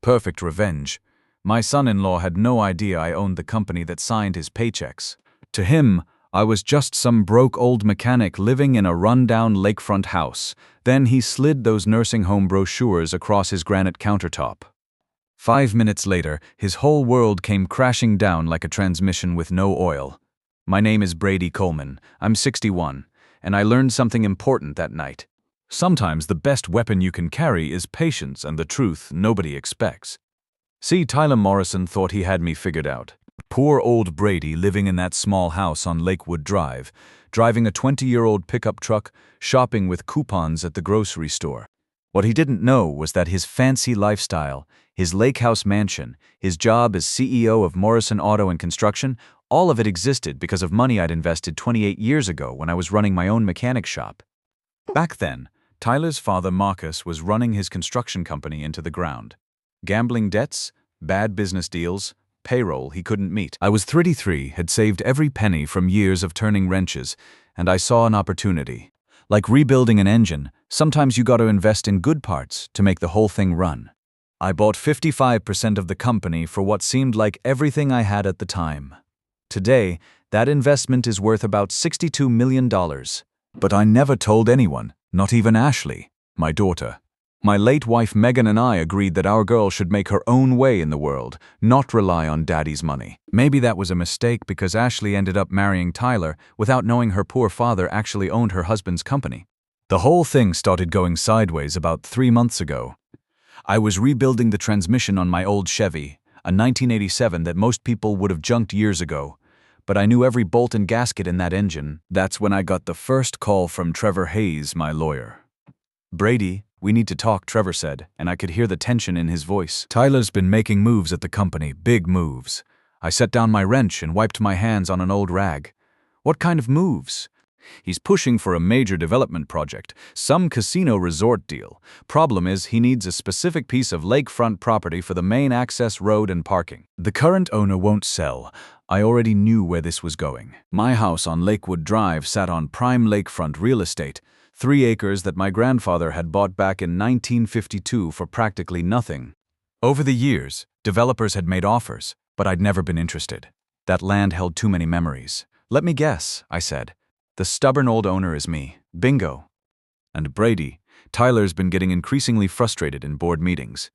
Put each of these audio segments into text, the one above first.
Perfect revenge. My son-in-law had no idea I owned the company that signed his paychecks. To him, I was just some broke old mechanic living in a run-down lakefront house. Then he slid those nursing home brochures across his granite countertop. 5 minutes later, his whole world came crashing down like a transmission with no oil. My name is Brady Coleman. I'm 61, and I learned something important that night. Sometimes the best weapon you can carry is patience and the truth nobody expects. See, Tyler Morrison thought he had me figured out. Poor old Brady living in that small house on Lakewood Drive, driving a 20-year-old pickup truck, shopping with coupons at the grocery store. What he didn't know was that his fancy lifestyle, his lake house mansion, his job as CEO of Morrison Auto and Construction, all of it existed because of money I'd invested 28 years ago when I was running my own mechanic shop. Back then, Tyler's father Marcus was running his construction company into the ground. Gambling debts, bad business deals, payroll he couldn't meet. I was 33, had saved every penny from years of turning wrenches, and I saw an opportunity. Like rebuilding an engine, sometimes you gotta invest in good parts to make the whole thing run. I bought 55% of the company for what seemed like everything I had at the time. Today, that investment is worth about $62 million. But I never told anyone, not even Ashley, my daughter. My late wife Megan and I agreed that our girl should make her own way in the world, not rely on daddy's money. Maybe that was a mistake because Ashley ended up marrying Tyler without knowing her poor father actually owned her husband's company. The whole thing started going sideways about 3 months ago. I was rebuilding the transmission on my old Chevy, a 1987 that most people would have junked years ago. But I knew every bolt and gasket in that engine. That's when I got the first call from Trevor Hayes, my lawyer. "Brady, we need to talk," Trevor said, and I could hear the tension in his voice. "Tyler's been making moves at the company, big moves." I set down my wrench and wiped my hands on an old rag. "What kind of moves?" "He's pushing for a major development project, some casino resort deal. Problem is, he needs a specific piece of lakefront property for the main access road and parking. The current owner won't sell." I already knew where this was going. My house on Lakewood Drive sat on prime lakefront real estate, 3 acres that my grandfather had bought back in 1952 for practically nothing. Over the years, developers had made offers, but I'd never been interested. That land held too many memories. "Let me guess," I said. "The stubborn old owner is me. Bingo." And Brady, Tyler's been getting increasingly frustrated in board meetings.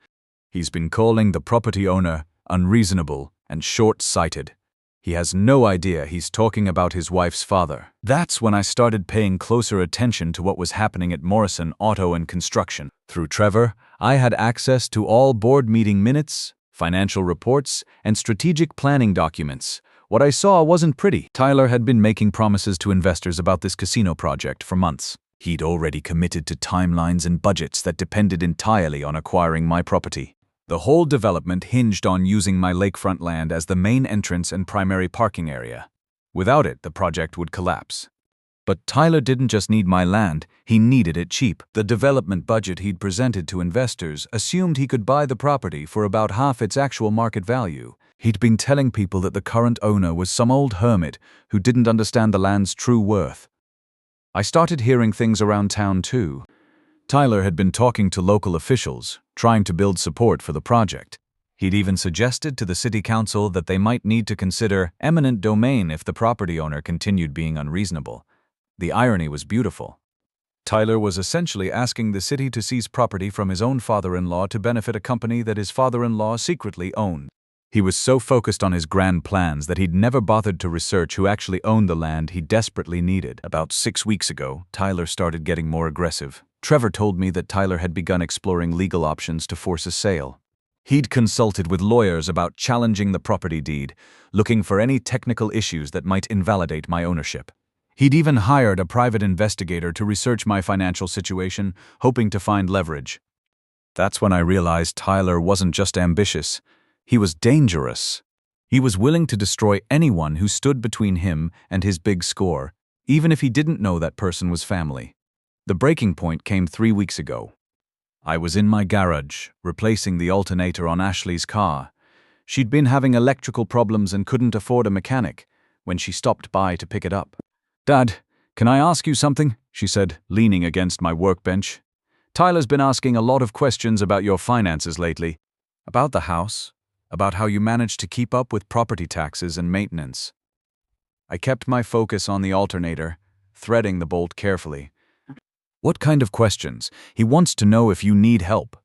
He's been calling the property owner unreasonable and short-sighted. He has no idea he's talking about his wife's father. That's when I started paying closer attention to what was happening at Morrison Auto and Construction. Through Trevor, I had access to all board meeting minutes, financial reports, and strategic planning documents. What I saw wasn't pretty. Tyler had been making promises to investors about this casino project for months. He'd already committed to timelines and budgets that depended entirely on acquiring my property. The whole development hinged on using my lakefront land as the main entrance and primary parking area. Without it, the project would collapse. But Tyler didn't just need my land, he needed it cheap. The development budget he'd presented to investors assumed he could buy the property for about half its actual market value. He'd been telling people that the current owner was some old hermit who didn't understand the land's true worth. I started hearing things around town too. Tyler had been talking to local officials, trying to build support for the project. He'd even suggested to the city council that they might need to consider eminent domain if the property owner continued being unreasonable. The irony was beautiful. Tyler was essentially asking the city to seize property from his own father-in-law to benefit a company that his father-in-law secretly owned. He was so focused on his grand plans that he'd never bothered to research who actually owned the land he desperately needed. About 6 weeks ago, Tyler started getting more aggressive. Trevor told me that Tyler had begun exploring legal options to force a sale. He'd consulted with lawyers about challenging the property deed, looking for any technical issues that might invalidate my ownership. He'd even hired a private investigator to research my financial situation, hoping to find leverage. That's when I realized Tyler wasn't just ambitious. He was dangerous. He was willing to destroy anyone who stood between him and his big score, even if he didn't know that person was family. The breaking point came 3 weeks ago. I was in my garage, replacing the alternator on Ashley's car. She'd been having electrical problems and couldn't afford a mechanic when she stopped by to pick it up. "Dad, can I ask you something?" she said, leaning against my workbench. "Tyler's been asking a lot of questions about your finances lately." About the house, about how you managed to keep up with property taxes and maintenance. I kept my focus on the alternator, threading the bolt carefully. What kind of questions? He wants to know if you need help.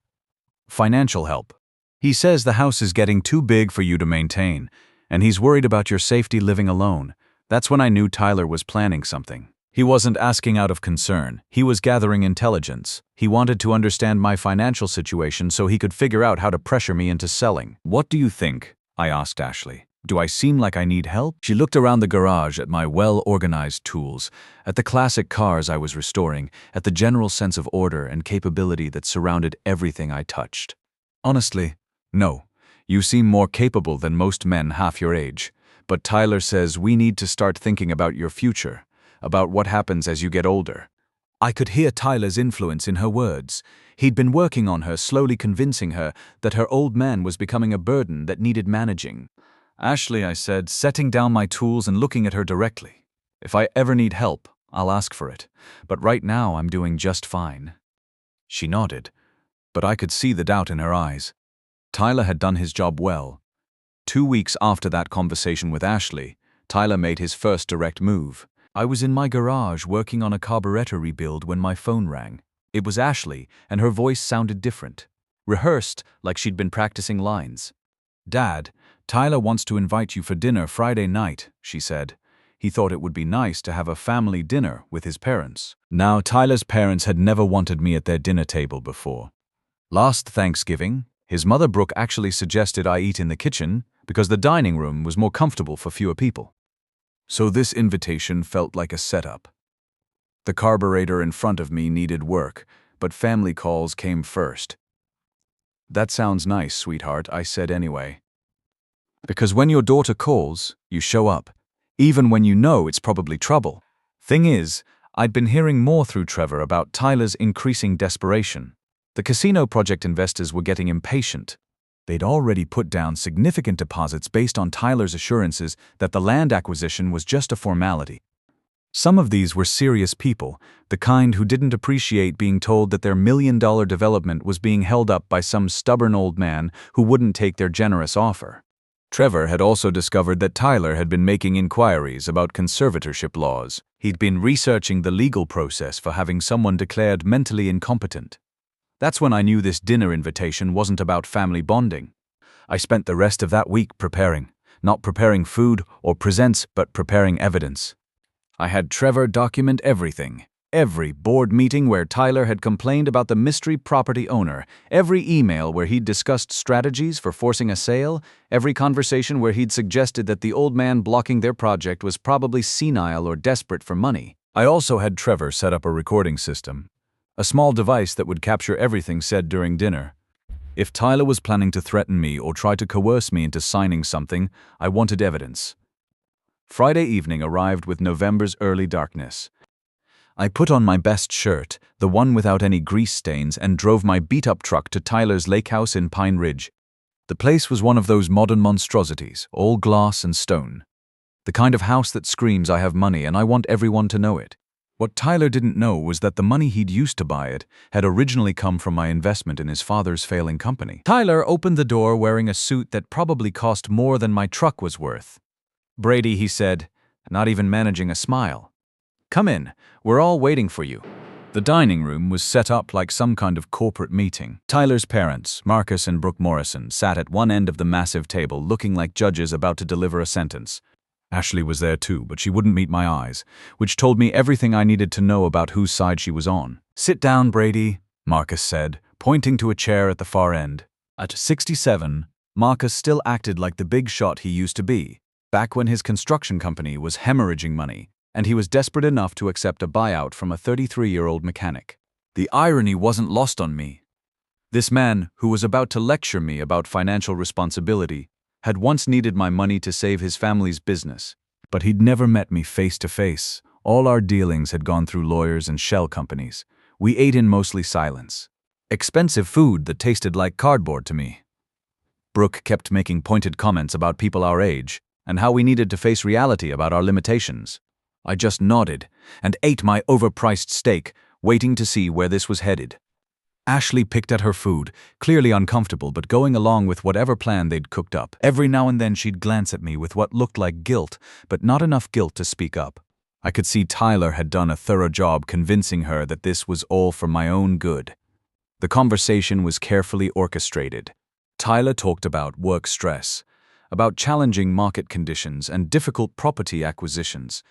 Financial help. He says the house is getting too big for you to maintain, and he's worried about your safety living alone. That's when I knew Tyler was planning something. He wasn't asking out of concern. He was gathering intelligence. He wanted to understand my financial situation so he could figure out how to pressure me into selling. What do you think? I asked Ashley. Do I seem like I need help? She looked around the garage at my well-organized tools, at the classic cars I was restoring, at the general sense of order and capability that surrounded everything I touched. Honestly, no. You seem more capable than most men half your age. But Tyler says we need to start thinking about your future, about what happens as you get older. I could hear Tyler's influence in her words. He'd been working on her, slowly convincing her that her old man was becoming a burden that needed managing. Ashley, I said, setting down my tools and looking at her directly. If I ever need help, I'll ask for it. But right now I'm doing just fine. She nodded, but I could see the doubt in her eyes. Tyler had done his job well. 2 weeks after that conversation with Ashley, Tyler made his first direct move. I was in my garage working on a carburetor rebuild when my phone rang. It was Ashley, and her voice sounded different. Rehearsed, like she'd been practicing lines. "Dad, Tyler wants to invite you for dinner Friday night," she said. He thought it would be nice to have a family dinner with his parents. Now, Tyler's parents had never wanted me at their dinner table before. Last Thanksgiving, his mother Brooke actually suggested I eat in the kitchen because the dining room was more comfortable for fewer people. So this invitation felt like a setup. The carburetor in front of me needed work, but family calls came first. "That sounds nice, sweetheart," I said anyway. Because when your daughter calls, you show up, even when you know it's probably trouble. Thing is, I'd been hearing more through Trevor about Tyler's increasing desperation. The casino project investors were getting impatient. They'd already put down significant deposits based on Tyler's assurances that the land acquisition was just a formality. Some of these were serious people, the kind who didn't appreciate being told that their million-dollar development was being held up by some stubborn old man who wouldn't take their generous offer. Trevor had also discovered that Tyler had been making inquiries about conservatorship laws. He'd been researching the legal process for having someone declared mentally incompetent. That's when I knew this dinner invitation wasn't about family bonding. I spent the rest of that week preparing, not preparing food or presents, but preparing evidence. I had Trevor document everything. Every board meeting where Tyler had complained about the mystery property owner, every email where he'd discussed strategies for forcing a sale, every conversation where he'd suggested that the old man blocking their project was probably senile or desperate for money. I also had Trevor set up a recording system, a small device that would capture everything said during dinner. If Tyler was planning to threaten me or try to coerce me into signing something, I wanted evidence. Friday evening arrived with November's early darkness. I put on my best shirt, the one without any grease stains, and drove my beat-up truck to Tyler's lake house in Pine Ridge. The place was one of those modern monstrosities, all glass and stone. The kind of house that screams, "I have money and I want everyone to know it." What Tyler didn't know was that the money he'd used to buy it had originally come from my investment in his father's failing company. Tyler opened the door wearing a suit that probably cost more than my truck was worth. "Brady," he said, not even managing a smile. "Come in. We're all waiting for you." The dining room was set up like some kind of corporate meeting. Tyler's parents, Marcus and Brooke Morrison, sat at one end of the massive table looking like judges about to deliver a sentence. Ashley was there too, but she wouldn't meet my eyes, which told me everything I needed to know about whose side she was on. "Sit down, Brady," Marcus said, pointing to a chair at the far end. At 67, Marcus still acted like the big shot he used to be, back when his construction company was hemorrhaging money, and he was desperate enough to accept a buyout from a 33-year-old mechanic. The irony wasn't lost on me. This man, who was about to lecture me about financial responsibility, had once needed my money to save his family's business. But he'd never met me face to face. All our dealings had gone through lawyers and shell companies. We ate in mostly silence. Expensive food that tasted like cardboard to me. Brooke kept making pointed comments about people our age, and how we needed to face reality about our limitations. I just nodded and ate my overpriced steak, waiting to see where this was headed. Ashley picked at her food, clearly uncomfortable but going along with whatever plan they'd cooked up. Every now and then she'd glance at me with what looked like guilt, but not enough guilt to speak up. I could see Tyler had done a thorough job convincing her that this was all for my own good. The conversation was carefully orchestrated. Tyler talked about work stress, about challenging market conditions and difficult property acquisitions.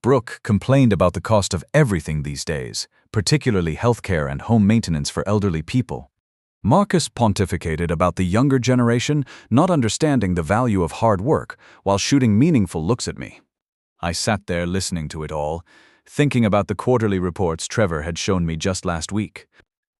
Brooke complained about the cost of everything these days, particularly healthcare and home maintenance for elderly people. Marcus pontificated about the younger generation not understanding the value of hard work while shooting meaningful looks at me. I sat there listening to it all, thinking about the quarterly reports Trevor had shown me just last week.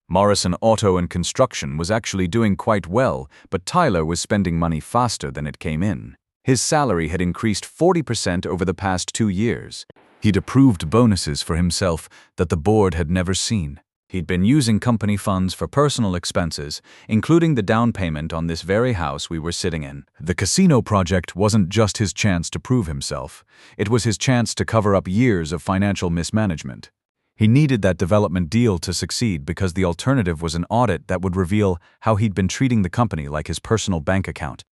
Morrison Auto and Construction was actually doing quite well, but Tyler was spending money faster than it came in. His salary had increased 40% over the past 2 years. He'd approved bonuses for himself that the board had never seen. He'd been using company funds for personal expenses, including the down payment on this very house we were sitting in. The casino project wasn't just his chance to prove himself. It was his chance to cover up years of financial mismanagement. He needed that development deal to succeed because the alternative was an audit that would reveal how he'd been treating the company like his personal bank account.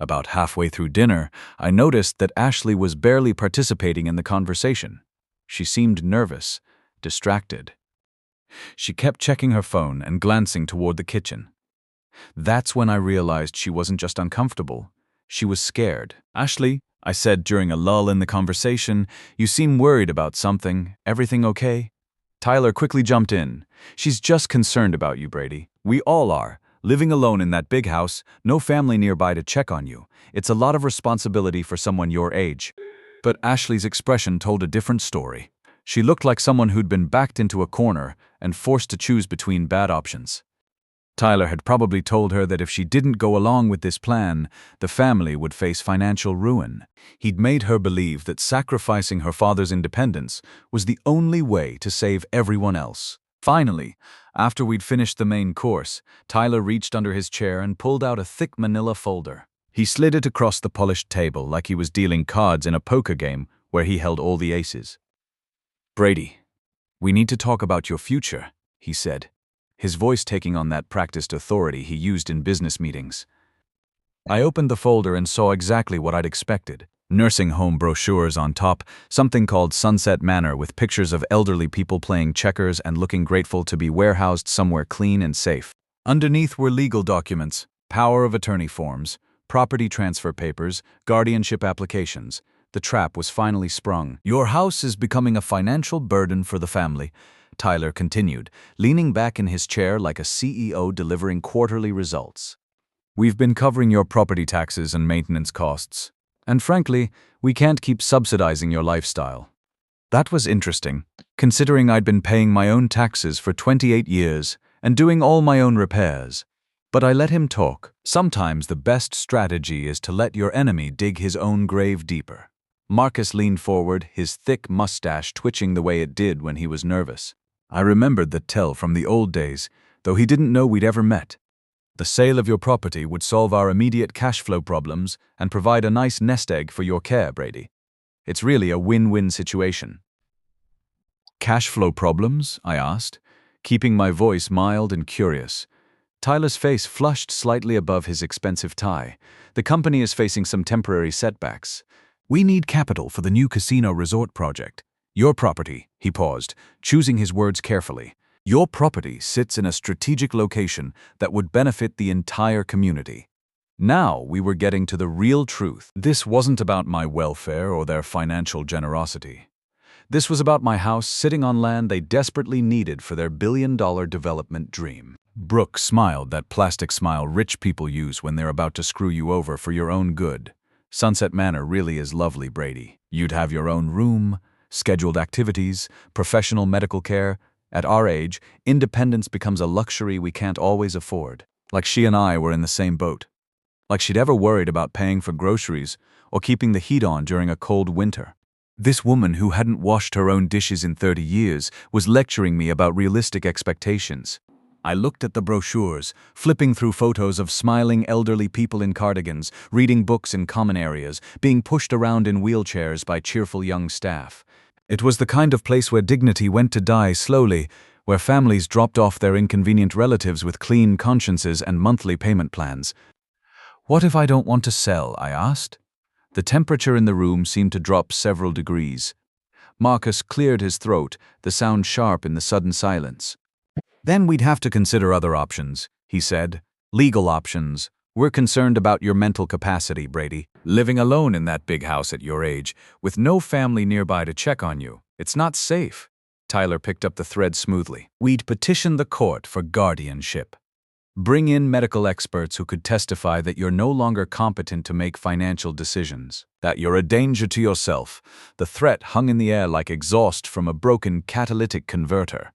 About halfway through dinner, I noticed that Ashley was barely participating in the conversation. She seemed nervous, distracted. She kept checking her phone and glancing toward the kitchen. That's when I realized she wasn't just uncomfortable, she was scared. "Ashley," I said during a lull in the conversation, "you seem worried about something. Everything okay?" Tyler quickly jumped in. "She's just concerned about you, Brady. We all are. Living alone in that big house, no family nearby to check on you. It's a lot of responsibility for someone your age." But Ashley's expression told a different story. She looked like someone who'd been backed into a corner and forced to choose between bad options. Tyler had probably told her that if she didn't go along with this plan, the family would face financial ruin. He'd made her believe that sacrificing her father's independence was the only way to save everyone else. Finally, after we'd finished the main course, Tyler reached under his chair and pulled out a thick manila folder. He slid it across the polished table like he was dealing cards in a poker game where he held all the aces. "Brady, we need to talk about your future," he said, his voice taking on that practiced authority he used in business meetings. I opened the folder and saw exactly what I'd expected. Nursing home brochures on top, something called Sunset Manor with pictures of elderly people playing checkers and looking grateful to be warehoused somewhere clean and safe. Underneath were legal documents, power of attorney forms, property transfer papers, guardianship applications. The trap was finally sprung. "Your house is becoming a financial burden for the family," Tyler continued, leaning back in his chair like a CEO delivering quarterly results. "We've been covering your property taxes and maintenance costs. And frankly, we can't keep subsidizing your lifestyle." That was interesting, considering I'd been paying my own taxes for 28 years and doing all my own repairs. But I let him talk. Sometimes the best strategy is to let your enemy dig his own grave deeper. Marcus leaned forward, his thick mustache twitching the way it did when he was nervous. I remembered the tell from the old days, though he didn't know we'd ever met. "The sale of your property would solve our immediate cash flow problems and provide a nice nest egg for your care, Brady. It's really a win-win situation." "Cash flow problems?" I asked, keeping my voice mild and curious. Tyler's face flushed slightly above his expensive tie. "The company is facing some temporary setbacks. We need capital for the new casino resort project. Your property," he paused, choosing his words carefully. "Your property sits in a strategic location that would benefit the entire community." Now we were getting to the real truth. This wasn't about my welfare or their financial generosity. This was about my house sitting on land they desperately needed for their billion-dollar development dream. Brooke smiled, that plastic smile rich people use when they're about to screw you over for your own good. "Sunset Manor really is lovely, Brady. You'd have your own room, scheduled activities, professional medical care. At our age, independence becomes a luxury we can't always afford." Like she and I were in the same boat. Like she'd ever worried about paying for groceries or keeping the heat on during a cold winter. This woman who hadn't washed her own dishes in 30 years was lecturing me about realistic expectations. I looked at the brochures, flipping through photos of smiling elderly people in cardigans, reading books in common areas, being pushed around in wheelchairs by cheerful young staff. It was the kind of place where dignity went to die slowly, where families dropped off their inconvenient relatives with clean consciences and monthly payment plans. "What if I don't want to sell?" I asked. The temperature in the room seemed to drop several degrees. Marcus cleared his throat, the sound sharp in the sudden silence. "Then we'd have to consider other options," he said. "Legal options. We're concerned about your mental capacity, Brady. Living alone in that big house at your age, with no family nearby to check on you. It's not safe." Tyler picked up the thread smoothly. "We'd petition the court for guardianship. Bring in medical experts who could testify that you're no longer competent to make financial decisions, that you're a danger to yourself." The threat hung in the air like exhaust from a broken catalytic converter.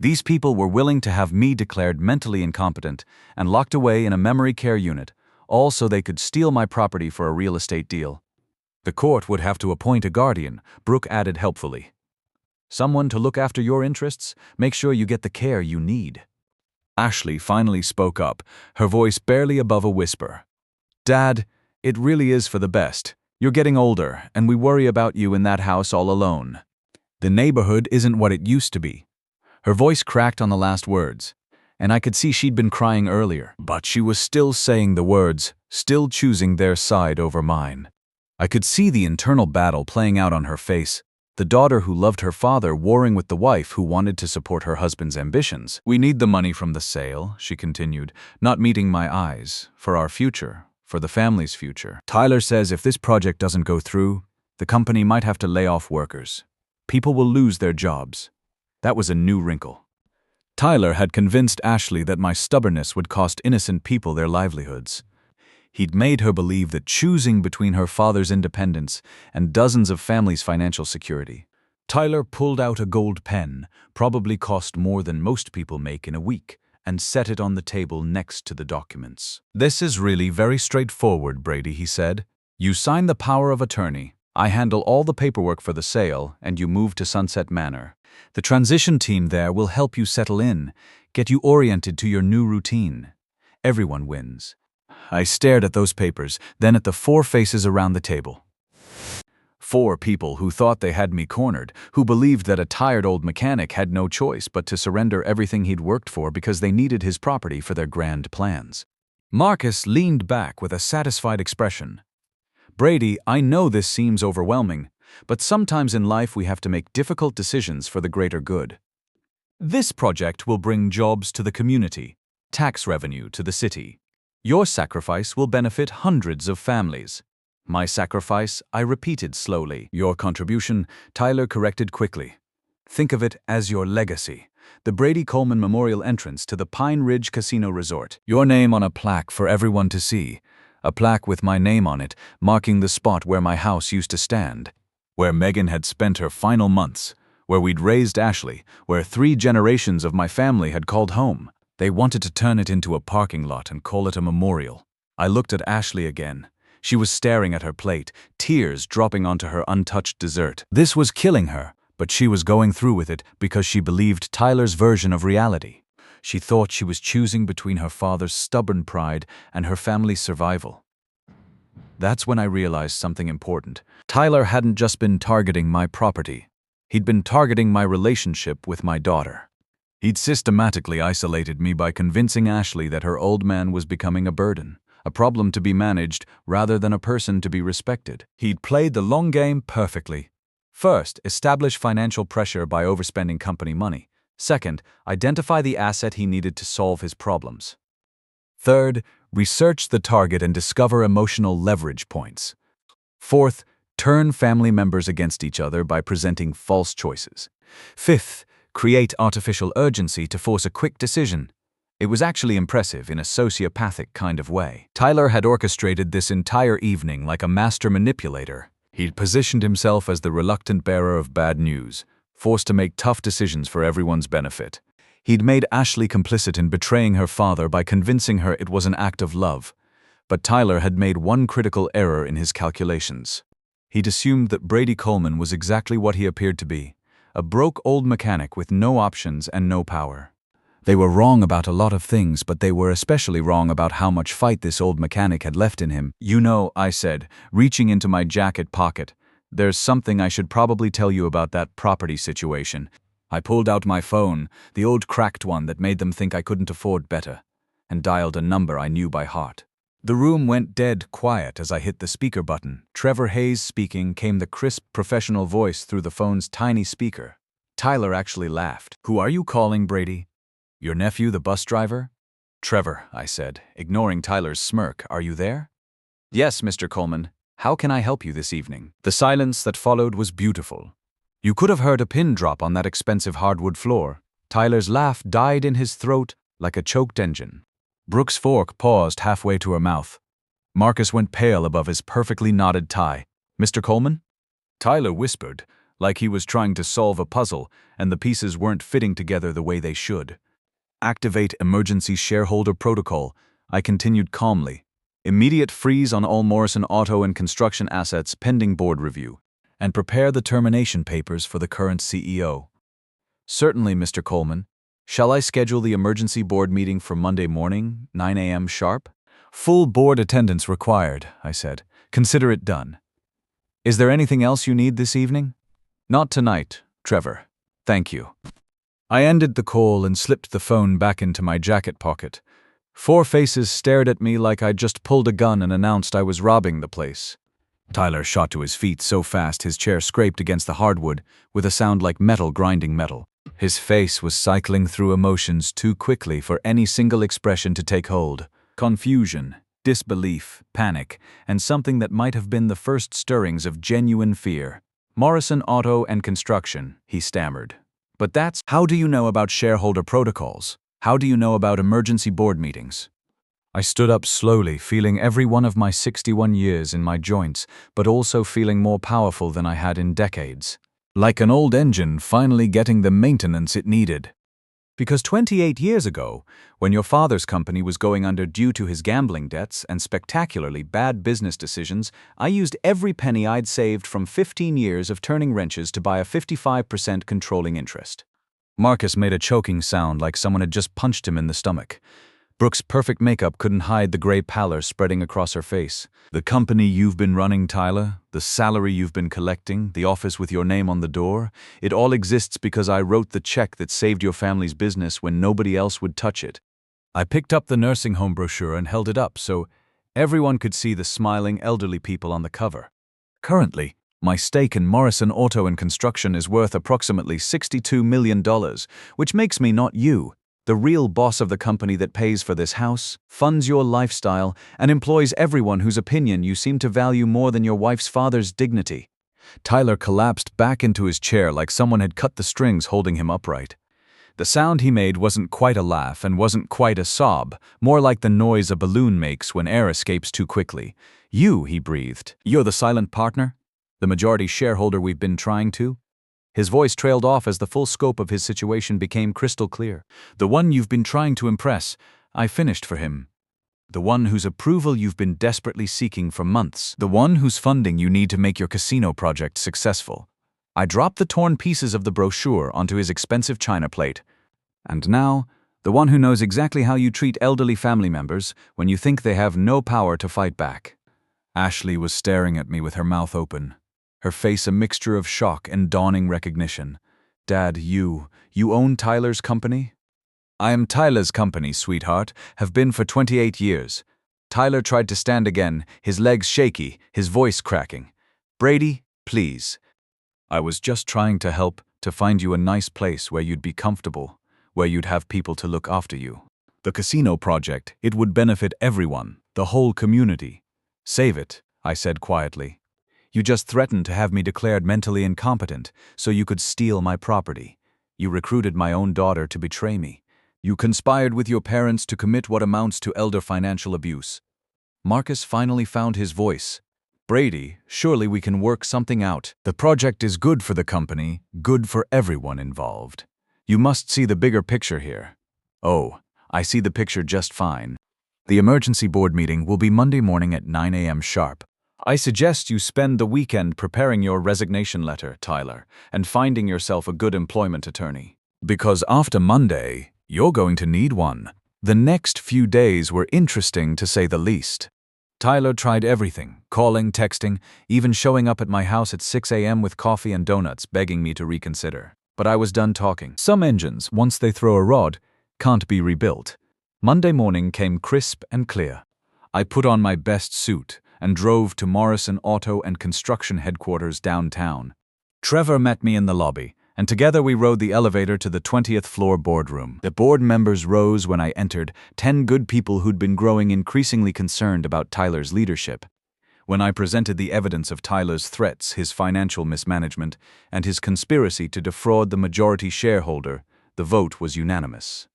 These people were willing to have me declared mentally incompetent and locked away in a memory care unit, all so they could steal my property for a real estate deal. "The court would have to appoint a guardian," Brooke added helpfully. "Someone to look after your interests, make sure you get the care you need." Ashley finally spoke up, her voice barely above a whisper. "Dad, it really is for the best. You're getting older, and we worry about you in that house all alone. The neighborhood isn't what it used to be." Her voice cracked on the last words, and I could see she'd been crying earlier, but she was still saying the words, still choosing their side over mine. I could see the internal battle playing out on her face, the daughter who loved her father warring with the wife who wanted to support her husband's ambitions. "We need the money from the sale," she continued, not meeting my eyes, "for our future, for the family's future. Tyler says if this project doesn't go through, the company might have to lay off workers. People will lose their jobs." That was a new wrinkle. Tyler had convinced Ashley that my stubbornness would cost innocent people their livelihoods. He'd made her believe that choosing between her father's independence and dozens of families' financial security. Tyler pulled out a gold pen, probably cost more than most people make in a week, and set it on the table next to the documents. "This is really very straightforward, Brady," he said. "You sign the power of attorney. I handle all the paperwork for the sale, and you move to Sunset Manor. The transition team there will help you settle in, get you oriented to your new routine. Everyone wins." I stared at those papers, then at the 4 faces around the table. 4 people who thought they had me cornered, who believed that a tired old mechanic had no choice but to surrender everything he'd worked for because they needed his property for their grand plans. Marcus leaned back with a satisfied expression. "Brady, I know this seems overwhelming, but sometimes in life we have to make difficult decisions for the greater good. This project will bring jobs to the community, tax revenue to the city. Your sacrifice will benefit hundreds of families." "My sacrifice," I repeated slowly. "Your contribution," Tyler corrected quickly. "Think of it as your legacy. The Brady Coleman Memorial entrance to the Pine Ridge Casino Resort. Your name on a plaque for everyone to see. A plaque with my name on it, marking the spot where my house used to stand. Where Megan had spent her final months. Where we'd raised Ashley. Where 3 generations of my family had called home. They wanted to turn it into a parking lot and call it a memorial." I looked at Ashley again. She was staring at her plate, tears dropping onto her untouched dessert. This was killing her, but she was going through with it because she believed Tyler's version of reality. She thought she was choosing between her father's stubborn pride and her family's survival. That's when I realized something important. Tyler hadn't just been targeting my property. He'd been targeting my relationship with my daughter. He'd systematically isolated me by convincing Ashley that her old man was becoming a burden, a problem to be managed rather than a person to be respected. He'd played the long game perfectly. First, establish financial pressure by overspending company money. Second, identify the asset he needed to solve his problems. Third, research the target and discover emotional leverage points. Fourth, turn family members against each other by presenting false choices. Fifth, create artificial urgency to force a quick decision. It was actually impressive in a sociopathic kind of way. Tyler had orchestrated this entire evening like a master manipulator. He'd positioned himself as the reluctant bearer of bad news, forced to make tough decisions for everyone's benefit. He'd made Ashley complicit in betraying her father by convincing her it was an act of love. But Tyler had made one critical error in his calculations. He'd assumed that Brady Coleman was exactly what he appeared to be, a broke old mechanic with no options and no power. They were wrong about a lot of things, but they were especially wrong about how much fight this old mechanic had left in him. "You know," I said, reaching into my jacket pocket, "there's something I should probably tell you about that property situation." I pulled out my phone, the old cracked one that made them think I couldn't afford better, and dialed a number I knew by heart. The room went dead quiet as I hit the speaker button. Trevor Hayes speaking came the crisp, professional voice through the phone's tiny speaker. Tyler actually laughed. "Who are you calling, Brady? Your nephew, the bus driver?" "Trevor," I said, ignoring Tyler's smirk. "Are you there?" "Yes, Mr. Coleman. How can I help you this evening?" The silence that followed was beautiful. You could have heard a pin drop on that expensive hardwood floor. Tyler's laugh died in his throat like a choked engine. Brooke's fork paused halfway to her mouth. Marcus went pale above his perfectly knotted tie. "Mr. Coleman?" Tyler whispered, like he was trying to solve a puzzle and the pieces weren't fitting together the way they should. "Activate emergency shareholder protocol," I continued calmly. "Immediate freeze on all Morrison Auto and Construction assets pending board review, and prepare the termination papers for the current CEO." "Certainly, Mr. Coleman. Shall I schedule the emergency board meeting for Monday morning, 9 a.m. sharp?" "Full board attendance required," I said. "Consider it done." "Is there anything else you need this evening?" "Not tonight, Trevor. Thank you." I ended the call and slipped the phone back into my jacket pocket. 4 faces stared at me like I'd just pulled a gun and announced I was robbing the place. Tyler shot to his feet so fast his chair scraped against the hardwood with a sound like metal grinding metal. His face was cycling through emotions too quickly for any single expression to take hold. Confusion, disbelief, panic, and something that might have been the first stirrings of genuine fear. "Morrison Auto and Construction," he stammered. "But that's— How do you know about shareholder protocols? How do you know about emergency board meetings?" I stood up slowly, feeling every one of my 61 years in my joints, but also feeling more powerful than I had in decades. Like an old engine finally getting the maintenance it needed. Because 28 years ago, when your father's company was going under due to his gambling debts and spectacularly bad business decisions, I used every penny I'd saved from 15 years of turning wrenches to buy a 55% controlling interest. Marcus made a choking sound like someone had just punched him in the stomach. Brooke's perfect makeup couldn't hide the gray pallor spreading across her face. "The company you've been running, Tyler, the salary you've been collecting, the office with your name on the door, it all exists because I wrote the check that saved your family's business when nobody else would touch it." I picked up the nursing home brochure and held it up so everyone could see the smiling elderly people on the cover. "Currently, my stake in Morrison Auto and Construction is worth approximately $62 million, which makes me not you, the real boss of the company that pays for this house, funds your lifestyle, and employs everyone whose opinion you seem to value more than your wife's father's dignity." Tyler collapsed back into his chair like someone had cut the strings holding him upright. The sound he made wasn't quite a laugh and wasn't quite a sob, more like the noise a balloon makes when air escapes too quickly. "You," he breathed. "You're the silent partner? The majority shareholder we've been trying to?" His voice trailed off as the full scope of his situation became crystal clear. "The one you've been trying to impress, I finished for him. The one whose approval you've been desperately seeking for months. The one whose funding you need to make your casino project successful. I dropped the torn pieces of the brochure onto his expensive china plate. And now, the one who knows exactly how you treat elderly family members when you think they have no power to fight back." Ashley was staring at me with her mouth open, her face a mixture of shock and dawning recognition. "Dad, you own Tyler's company?" "I am Tyler's company, sweetheart, have been for 28 years. Tyler tried to stand again, his legs shaky, his voice cracking. "Brady, please. I was just trying to help, to find you a nice place where you'd be comfortable, where you'd have people to look after you. The casino project, it would benefit everyone, the whole community. Save it," I said quietly. "You just threatened to have me declared mentally incompetent so you could steal my property. You recruited my own daughter to betray me. You conspired with your parents to commit what amounts to elder financial abuse." Marcus finally found his voice. "Brady, surely we can work something out. The project is good for the company, good for everyone involved. You must see the bigger picture here." "Oh, I see the picture just fine. The emergency board meeting will be Monday morning at 9 a.m. sharp. I suggest you spend the weekend preparing your resignation letter, Tyler, and finding yourself a good employment attorney. Because after Monday, you're going to need one." The next few days were interesting to say the least. Tyler tried everything, calling, texting, even showing up at my house at 6 a.m. with coffee and donuts begging me to reconsider. but I was done talking. Some engines, once they throw a rod, can't be rebuilt. Monday morning came crisp and clear. I put on my best suit and drove to Morrison Auto and Construction headquarters downtown. Trevor met me in the lobby, and together we rode the elevator to the 20th floor boardroom. The board members rose when I entered, 10 good people who'd been growing increasingly concerned about Tyler's leadership. When I presented the evidence of Tyler's threats, his financial mismanagement, and his conspiracy to defraud the majority shareholder, the vote was unanimous.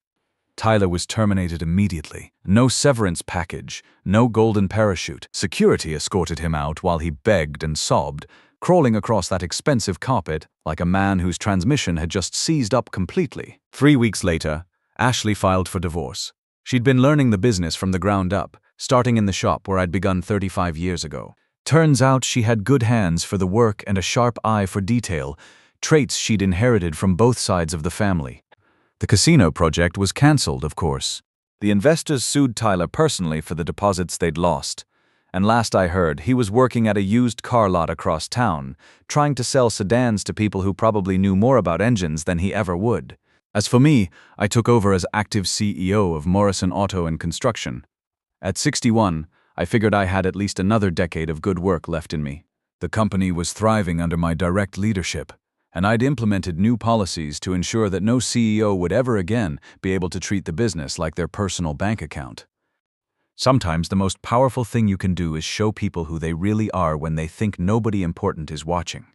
Tyler was terminated immediately. No severance package, no golden parachute. Security escorted him out while he begged and sobbed, crawling across that expensive carpet like a man whose transmission had just seized up completely. 3 weeks later, Ashley filed for divorce. She'd been learning the business from the ground up, starting in the shop where I'd begun 35 years ago. Turns out she had good hands for the work and a sharp eye for detail, traits she'd inherited from both sides of the family. The casino project was cancelled, of course. The investors sued Tyler personally for the deposits they'd lost. And last I heard, he was working at a used car lot across town, trying to sell sedans to people who probably knew more about engines than he ever would. As for me, I took over as active CEO of Morrison Auto and Construction. At 61, I figured I had at least another decade of good work left in me. The company was thriving under my direct leadership, and I'd implemented new policies to ensure that no CEO would ever again be able to treat the business like their personal bank account. Sometimes the most powerful thing you can do is show people who they really are when they think nobody important is watching.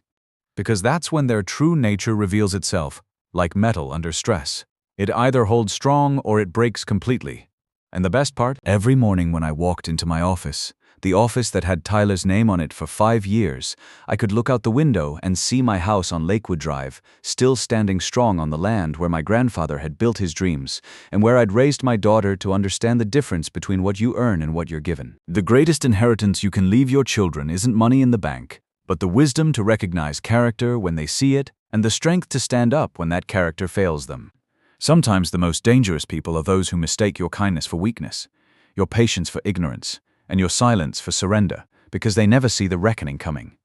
Because that's when their true nature reveals itself, like metal under stress. It either holds strong or it breaks completely. And the best part? Every morning when I walked into my office, the office that had Tyler's name on it for 5 years, I could look out the window and see my house on Lakewood Drive, still standing strong on the land where my grandfather had built his dreams, and where I'd raised my daughter to understand the difference between what you earn and what you're given. The greatest inheritance you can leave your children isn't money in the bank, but the wisdom to recognize character when they see it, and the strength to stand up when that character fails them. Sometimes the most dangerous people are those who mistake your kindness for weakness, your patience for ignorance, and your silence for surrender, because they never see the reckoning coming.